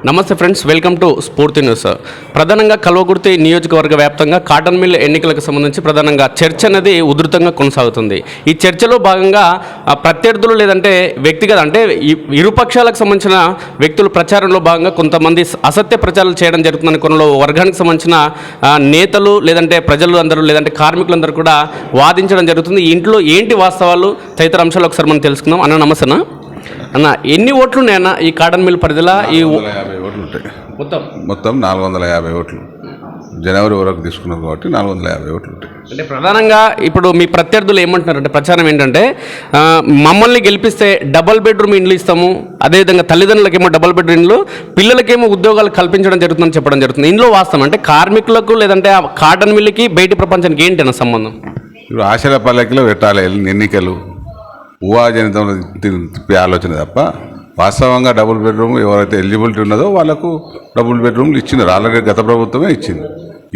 నమస్తే friends, welcome to స్ఫూర్తి news. ప్రధానంగా కల్వకుర్తి నియోజకవర్గ వ్యాప్తంగా కాటన్ మిల్ ఎన్నికలకు సంబంధించి ప్రధానంగా చర్చ అనేది ఉధృతంగా కొనసాగుతుంది. ఈ చర్చలో భాగంగా ప్రత్యర్థులు లేదంటే వ్యక్తిగత అంటే ఇరుపక్షాలకు సంబంధించిన వ్యక్తులు ప్రచారంలో భాగంగా కొంతమంది అసత్య ప్రచారాలు చేయడం జరుగుతుందని కొనలో వర్గానికి సంబంధించిన నేతలు లేదంటే ప్రజలు అందరూ లేదంటే కార్మికులందరూ కూడా వాదించడం జరుగుతుంది. ఇంట్లో ఏంటి వాస్తవాలు తదితర అంశాలు ఒకసారి మనం తెలుసుకుందాం. అన్న నమస్తే అన్న, ఎన్ని ఓట్లు ఉన్నాయన్న ఈ కాటన్ మిల్ పరిధిలో? ఈ 450 ఓట్లు ఉంటాయి. మొత్తం 450 ఓట్లు జనవరి వరకు తీసుకున్నారు కాబట్టి 450 ఓట్లు ఉంటాయి. అంటే ప్రధానంగా ఇప్పుడు మీ ప్రత్యర్థులు ఏమంటున్నారు అంటే ప్రచారం ఏంటంటే మమ్మల్ని గెలిపిస్తే డబల్ బెడ్రూమ్ ఇండ్లు ఇస్తాము, అదేవిధంగా తల్లిదండ్రులకేమో డబల్ బెడ్రూమ్ ఇండ్లు, పిల్లలకేమో ఉద్యోగాలు కల్పించడం జరుగుతుందని చెప్పడం జరుగుతుంది. ఇందులో వాస్తవం అంటే కార్మికులకు లేదంటే కాటన్ మిల్లుకి బయటి ప్రపంచానికి ఏంటి అన్న సంబంధం? ఇప్పుడు ఆశల పల్లకిలో పెట్టాలి ఎన్నికలు, ఊహాజనితంలో తిప్పే ఆలోచన తప్ప వాస్తవంగా డబుల్ బెడ్రూమ్ ఎవరైతే ఎలిజిబిలిటీ ఉన్నదో వాళ్ళకు డబుల్ బెడ్రూమ్లు ఇచ్చినారు. ఆల్రెడీ గత ప్రభుత్వమే ఇచ్చింది.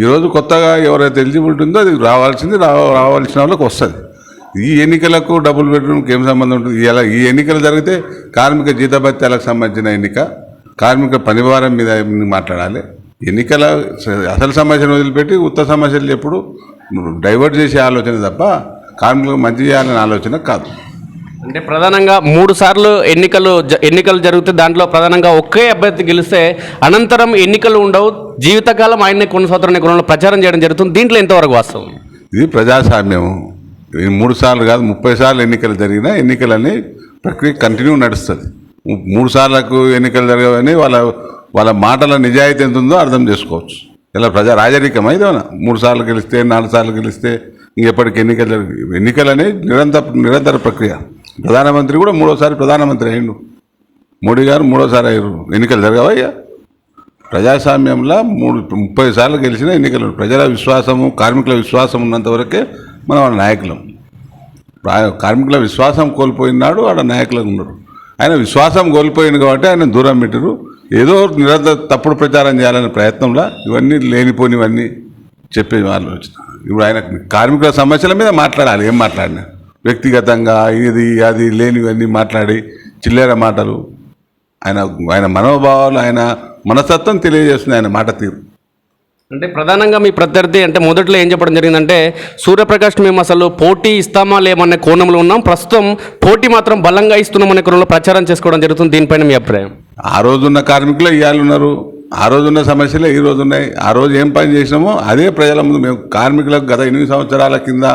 ఈరోజు కొత్తగా ఎవరైతే ఎలిజిబిలిటీ ఉందో అది రావాల్సిన వాళ్ళకి వస్తుంది. ఈ ఎన్నికలకు డబుల్ బెడ్రూమ్కి ఏం సంబంధం ఉంటుంది? ఇలా ఈ ఎన్నికలు జరిగితే కార్మిక జీతభత్యాలకు సంబంధించిన ఎన్నిక, కార్మిక పనిభారం మీద మాట్లాడాలి. ఎన్నికల అసలు సమస్యను వదిలిపెట్టి ఉత్త సమస్యలు ఎప్పుడు డైవర్ట్ చేసే ఆలోచన తప్ప కార్మికులకు మంచి చేయాలనే ఆలోచన కాదు. అంటే ప్రధానంగా 3 సార్లు ఎన్నికలు జరిగితే దాంట్లో ప్రధానంగా ఒకే అభ్యర్థి గెలిస్తే అనంతరం ఎన్నికలు ఉండవు, జీవితకాలం ఆయన్నే కొనసాగుతారనే కోణంలో ప్రచారం చేయడం జరుగుతుంది. దీంట్లో ఎంతవరకు వాస్తవం? ఇది ప్రజాస్వామ్యం. 3 సార్లు కాదు 30 సార్లు ఎన్నికలు జరిగినా ఎన్నికలని ప్రక్రియ కంటిన్యూ నడుస్తుంది. 3 సార్లకు ఎన్నికలు జరగవని వాళ్ళ మాటల నిజాయితీ ఎంత ఉందో అర్థం చేసుకోవచ్చు. ఇలా రాజరికమా ఇదేమన్నా? 3 సార్లు గెలిస్తే 4 సార్లు గెలిస్తే ఇంకెప్పటికి ఎన్నికలు అనేది నిరంతర ప్రక్రియ. ప్రధానమంత్రి కూడా 3వసారి ప్రధానమంత్రి అయ్యిండు. మోడీ గారు 3వసారి అయ్యారు. ఎన్నికలు జరగవయ్యా? ప్రజాస్వామ్యంలో 30 సార్లు గెలిచిన ఎన్నికలు. ప్రజల విశ్వాసము, కార్మికుల విశ్వాసం ఉన్నంత వరకే మనం వాళ్ళ నాయకులం. కార్మికుల విశ్వాసం కోల్పోయినాడు వాళ్ళ నాయకులకు ఉన్నారు. ఆయన విశ్వాసం కోల్పోయింది కాబట్టి ఆయన దూరం పెట్టారు. ఏదో నిరంతర తప్పుడు ప్రచారం చేయాలనే ప్రయత్నంలో ఇవన్నీ లేనిపోనివన్నీ చెప్పే ఆలోచన. ఇప్పుడు ఆయన కార్మికుల సమస్యల మీద మాట్లాడాలి. ఏం మాట్లాడినా వ్యక్తిగతంగా ఇది అది లేనివన్నీ మాట్లాడి చిల్లర మాటలు, ఆయన మనోభావాలు, ఆయన మనస్తత్వం తెలియజేస్తుంది ఆయన మాట తీరు. అంటే ప్రధానంగా మీ ప్రత్యర్థి అంటే మొదట్లో ఏం చెప్పడం జరిగిందంటే సూర్యప్రకాష్ మేము అసలు పోటీ ఇస్తామా లేమనే కోణంలో ఉన్నాం, ప్రస్తుతం పోటీ మాత్రం బలంగా ఇస్తున్నామనే కోణంలో ప్రచారం చేసుకోవడం జరుగుతుంది. దీనిపైన మీ అభిప్రాయం? ఆ రోజున్న కార్మికులు ఇవాళ ఉన్నారు, ఆ రోజున్న సమస్యలే ఈ రోజు ఉన్నాయి. ఆ రోజు ఏం పని చేసినామో అదే ప్రజల ముందు మేము కార్మికులకు గత 8 సంవత్సరాల కింద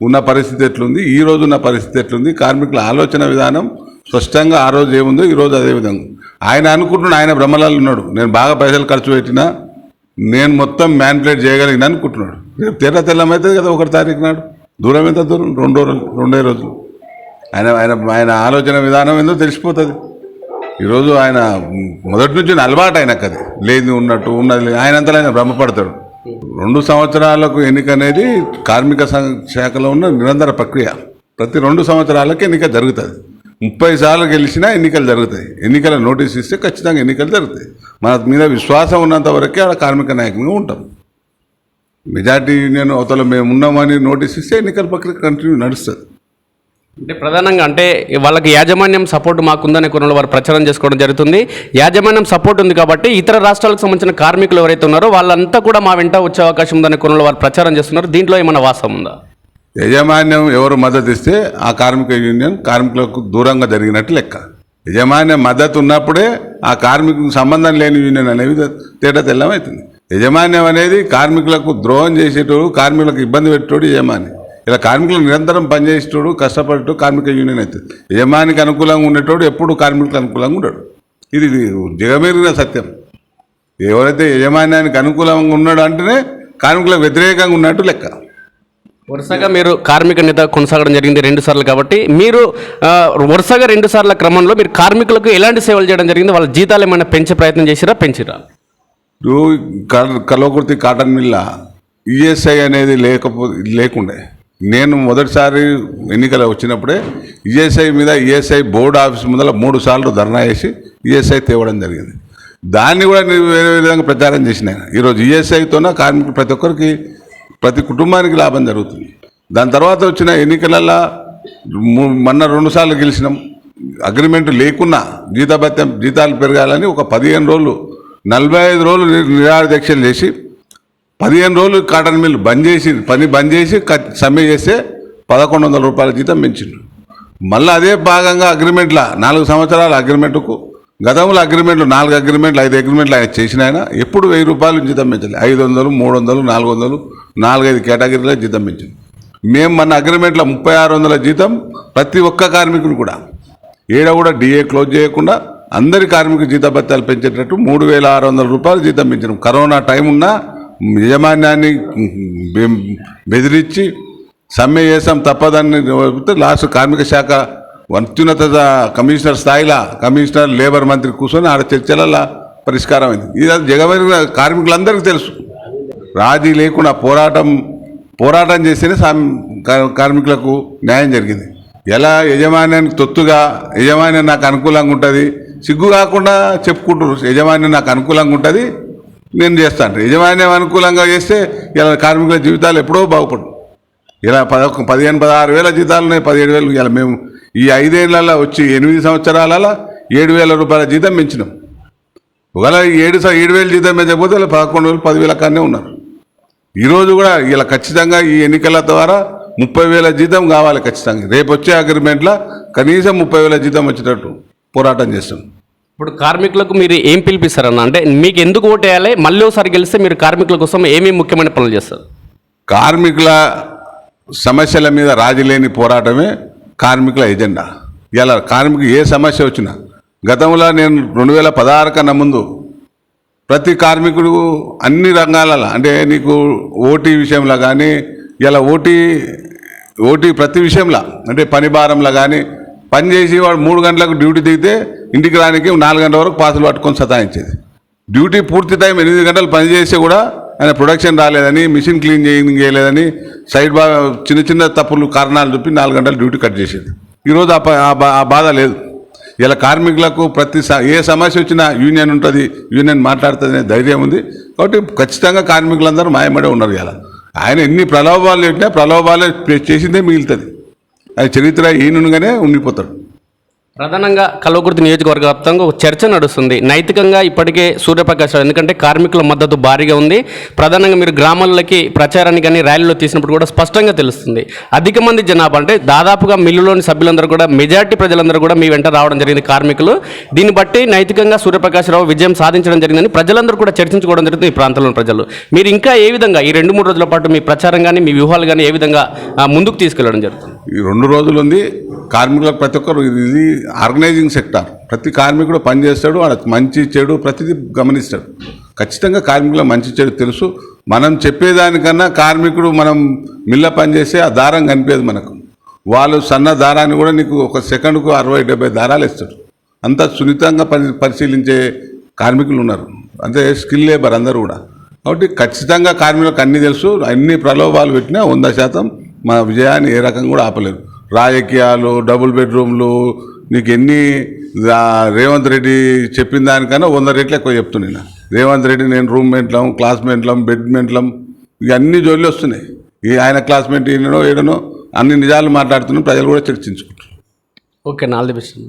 ఉన్న పరిస్థితి ఎట్లుంది, ఈ రోజు ఉన్న పరిస్థితి ఎట్లుంది, కార్మికుల ఆలోచన విధానం స్పష్టంగా ఆ రోజు ఏముందో ఈ రోజు అదే విధంగా. ఆయన అనుకుంటున్నాడు, ఆయన భ్రమలలో ఉన్నాడు, నేను బాగా పైసలు ఖర్చు పెట్టినా నేను మొత్తం మ్యాన్పులేట్ చేయగలిగిన అనుకుంటున్నాడు. రేపు తెల్లమవుతుంది కదా 1 తారీఖు నాడు. దూరం ఎంత దూరం? 2 రోజులు. ఆయన ఆలోచన విధానం ఏందో తెలిసిపోతుంది. ఈరోజు ఆయన మొదటి నుంచి అలవాటు ఆయనకు అది లేదు ఉన్నట్టు ఉన్నది ఆయనంతా ఆయన భ్రమపడతాడు. 2 సంవత్సరాలకు ఎన్నిక అనేది కార్మిక శాఖలో ఉన్న నిరంతర ప్రక్రియ. ప్రతి 2 సంవత్సరాలకు ఎన్నిక జరుగుతుంది. 30 సార్లు గెలిచినా ఎన్నికలు జరుగుతాయి. ఎన్నికల నోటీస్ ఇస్తే ఖచ్చితంగా ఎన్నికలు జరుగుతాయి. మన మీద విశ్వాసం ఉన్నంత వరకే ఆడ కార్మిక నాయకులుగా ఉంటాం. మెజార్టీ యూనియన్ అవతల మేము ఉన్నామని నోటీస్ ఇస్తే ఎన్నికల ప్రక్రియ కంటిన్యూ నడుస్తుంది. అంటే ప్రధానంగా అంటే వాళ్ళకి యాజమాన్యం సపోర్ట్ మాకుందనే కోణంలో వారు ప్రచారం చేసుకోవడం జరుగుతుంది. యాజమాన్యం సపోర్ట్ ఉంది కాబట్టి ఇతర రాష్ట్రాలకు సంబంధించిన కార్మికులు ఎవరైతే ఉన్నారో వాళ్ళంతా కూడా మా వెంట వచ్చే అవకాశం ఉందనే కోణంలో వారు ప్రచారం చేస్తున్నారు. దీంట్లో ఏమైనా వాస్తవం ఉందా? యాజమాన్యం ఎవరు మద్దతు ఇస్తే ఆ కార్మిక యూనియన్ కార్మికులకు దూరంగా జరిగినట్టు లెక్క. యాజమాన్యం మద్దతు ఉన్నప్పుడే ఆ కార్మికులకు సంబంధం లేని యూనియన్ అనేది తేట తెల్లమవుతుంది. యాజమాన్యం అనేది కార్మికులకు ద్రోహం చేసేటోడు, కార్మికులకు ఇబ్బంది పెట్టేటోడు యజమాని. ఇలా కార్మికులు నిరంతరం పనిచేసేటోడు, కష్టపడేటోడు కార్మిక యూనియన్ అవుతుంది. యజమానికి అనుకూలంగా ఉండేటోడు ఎప్పుడు కార్మికులకు అనుకూలంగా ఉండడు. ఇది జగమెరిగిన సత్యం. ఎవరైతే యజమాన్యానికి అనుకూలంగా ఉన్నాడు అంటేనే కార్మికులకు వ్యతిరేకంగా ఉన్నట్టు లెక్క. వరుసగా మీరు కార్మిక నేత కొనసాగడం జరిగింది 2 సార్లు కాబట్టి మీరు వరుసగా 2 సార్ల క్రమంలో మీరు కార్మికులకు ఎలాంటి సేవలు చేయడం జరిగింది? వాళ్ళ జీతాలు ఏమైనా పెంచే ప్రయత్నం పెంచిరా? కల్వకుర్తి కాటన్ మిల్ల ఈఎస్ఐ అనేది లేకుండే. నేను మొదటిసారి ఎన్నికలు వచ్చినప్పుడే ఈఎస్ఐ బోర్డు ఆఫీస్ ముందర 3 సార్లు ధర్నా చేసి ఈఎస్ఐ తేవడం జరిగింది. దాన్ని కూడా వేరే విధంగా ప్రచారం చేసిన. ఈరోజు ఈఎస్ఐతోన కార్మికులు ప్రతి ఒక్కరికి ప్రతి కుటుంబానికి లాభం జరుగుతుంది. దాని తర్వాత వచ్చిన ఎన్నికలలో మొన్న 2 సార్లు గెలిచినాం. అగ్రిమెంట్ లేకున్నా జీతాలు పెరగాలని ఒక 15 రోజులు 45 రోజులు నిరాహార దీక్షలు చేసి 15 రోజులు కాటన్ మిల్ పని బంద్ చేసి సమ్మె చేస్తే 1100 రూపాయల జీతం పెంచిండు. మళ్ళీ అదే భాగంగా అగ్రిమెంట్ల 4 సంవత్సరాల అగ్రిమెంటుకు గతంలో అగ్రిమెంట్లు 4 అగ్రిమెంట్లు 5 అగ్రిమెంట్లు ఆయన చేసిన ఆయన ఎప్పుడు 1000 రూపాయలు జీతం పెంచాలి. 500, 300, 400, 4-5 కేటగిరీలో జీతం పెంచింది. మేము మన అగ్రిమెంట్ల 3600 జీతం ప్రతి ఒక్క కార్మికుని కూడా ఏడ కూడా డిఏ క్లోజ్ చేయకుండా అందరి కార్మిక జీతభత్యాలు పెంచేటట్టు 3600 రూపాయలు జీతం పెంచినాం. కరోనా టైం ఉన్నా యజమాన్యాన్ని బెదిరించి సమ్మె చేసాం తప్పదని లాస్ట్ కార్మిక శాఖ అత్యున్నత కమిషనర్ స్థాయిలో కమిషనర్ లేబర్ మంత్రి కూర్చొని ఆడ చర్చల పరిష్కారం అయింది. ఇది జగమైన కార్మికులందరికీ తెలుసు. రాజీ లేకుండా పోరాటం చేస్తేనే కార్మికులకు న్యాయం జరిగింది. ఎలా యజమాన్యానికి తొత్తుగా యజమాన్యం నాకు అనుకూలంగా ఉంటుంది సిగ్గు కాకుండా చెప్పుకుంటారు. యజమాన్యం నాకు అనుకూలంగా ఉంటుంది నేను చేస్తాను. యజమాన్యం అనుకూలంగా చేస్తే ఇలా కార్మికుల జీవితాలు ఎప్పుడో బాగుపడు. ఇలా 15-16 వేల జీతాలు ఉన్నాయి, 17,000. ఇలా మేము ఈ 5 ఏళ్లలో వచ్చి 8 సంవత్సరాలలో 7,000 రూపాయల జీతం పెంచినాం. ఒకవేళ 7,000 జీతం పెంచకపోతే ఇలా 11,000, 10,000 కన్నా ఉన్నారు. ఈరోజు కూడా ఇలా ఖచ్చితంగా ఈ ఎన్నికల ద్వారా 30,000 జీతం కావాలి ఖచ్చితంగా. రేపు వచ్చే అగ్రిమెంట్లో కనీసం 30,000 జీతం వచ్చేటట్టు పోరాటం చేస్తాం. ఇప్పుడు కార్మికులకు మీరు ఏం పిలిపిస్తారన్న? అంటే మీకు ఎందుకు ఓటేయాలి, మళ్ళీ ఒకసారి గెలిస్తే మీరు కార్మికుల కోసం ఏమేమి ముఖ్యమైన పనులు చేస్తారు? కార్మికుల సమస్యల మీద రాజీ లేని పోరాటమే కార్మికుల ఎజెండా. ఇలా కార్మికులు ఏ సమస్య వచ్చినా గతంలో నేను 2016 కన్నా ముందు ప్రతి కార్మికుడు అన్ని రంగాలలో అంటే నీకు ఓటీ విషయంలో కానీ ఇలా ఓటీ ప్రతి విషయంలో అంటే పని భారంలో కానీ పని చేసి వాడు 3 గంటలకు డ్యూటీ దిగితే ఇంటికి రానికి 4 గంటల వరకు పాసులు పట్టుకొని సతాయించేది. డ్యూటీ పూర్తి టైం 8 గంటలు పని చేస్తే కూడా ఆయన ప్రొడక్షన్ రాలేదని మిషన్ క్లీన్ చేయలేదని సైడ్ చిన్న చిన్న తప్పులు కారణాలు చెప్పి 4 గంటలు డ్యూటీ కట్ చేసేది. ఈరోజు ఆ బాధ లేదు. ఇలా కార్మికులకు ఏ సమస్య వచ్చినా యూనియన్ ఉంటుంది, యూనియన్ మాట్లాడుతుందనే ధైర్యం ఉంది. కాబట్టి ఖచ్చితంగా కార్మికులందరూ మాయమడే ఉన్నారు. ఇలా ఆయన ఎన్ని ప్రలోభాలు పెట్టినా ప్రలోభాలు చేసిందే మిగులుతుంది. అది చరిత్ర ఈయనగానే ఉండిపోతాడు. ప్రధానంగా కల్వకుర్తి నియోజకవర్గ వ్యాప్తంగా ఒక చర్చ నడుస్తుంది. నైతికంగా ఇప్పటికే సూర్యప్రకాష్ రావు, ఎందుకంటే కార్మికుల మద్దతు భారీగా ఉంది. ప్రధానంగా మీరు గ్రామాలకి ప్రచారాన్ని కానీ ర్యాలీలో తీసినప్పుడు కూడా స్పష్టంగా తెలుస్తుంది. అధిక మంది జనాభా అంటే దాదాపుగా మిల్లులోని సభ్యులందరూ కూడా మెజార్టీ ప్రజలందరూ కూడా మీ వెంట రావడం జరిగింది కార్మికులు. దీన్ని బట్టి నైతికంగా సూర్యప్రకాష్ రావు విజయం సాధించడం జరిగిందని ప్రజలందరూ కూడా చర్చించుకోవడం జరుగుతుంది. ఈ ప్రాంతంలోని ప్రజలు మీరు ఇంకా ఏ విధంగా ఈ 2-3 రోజుల పాటు మీ ప్రచారం కానీ మీ వ్యూహాలు కానీ ఏ విధంగా ముందుకు తీసుకెళ్లడం జరుగుతుంది? ఈ 2 రోజులు ఉంది. కార్మికులకు ప్రతి ఒక్కరు ఇది ఆర్గనైజింగ్ సెక్టార్. ప్రతి కార్మికుడు పనిచేస్తాడు, వాడు మంచి చెడు ప్రతిదీ గమనిస్తాడు. ఖచ్చితంగా కార్మికుల మంచి చెడు తెలుసు. మనం చెప్పేదానికన్నా కార్మికుడు మనం మిల్ల పనిచేస్తే ఆ దారం కనిపించదు మనకు. వాళ్ళు సన్న దారాన్ని కూడా నీకు ఒక సెకండ్కు 60-70 దారాలు ఇస్తాడు. అంత సున్నితంగా పరిశీలించే కార్మికులు ఉన్నారు. అంటే స్కిల్ లేబర్ అందరూ కూడా. కాబట్టి ఖచ్చితంగా కార్మికులకు అన్నీ తెలుసు. అన్ని ప్రలోభాలు పెట్టినా 100% మా విజయాన్ని ఏ రకంగా కూడా ఆపలేరు. రాజకీయాలు, డబుల్ బెడ్రూమ్లు, నీకు ఎన్ని రేవంత్ రెడ్డి చెప్పిన దానికన్నా 100 రెట్లు ఎక్కువ చెప్తున్నాను. రేవంత్ రెడ్డి నేను రూమ్మేట్లం, క్లాస్మేట్లం, బెడ్మేట్లం ఇవన్నీ జోళ్ళు వస్తున్నాయి. ఈ ఆయన క్లాస్మేట్ ఈయనో ఏడనో అన్ని నిజాలు మాట్లాడుతున్నాం. ప్రజలు కూడా చర్చించుకుంటారు. Okay, all the best.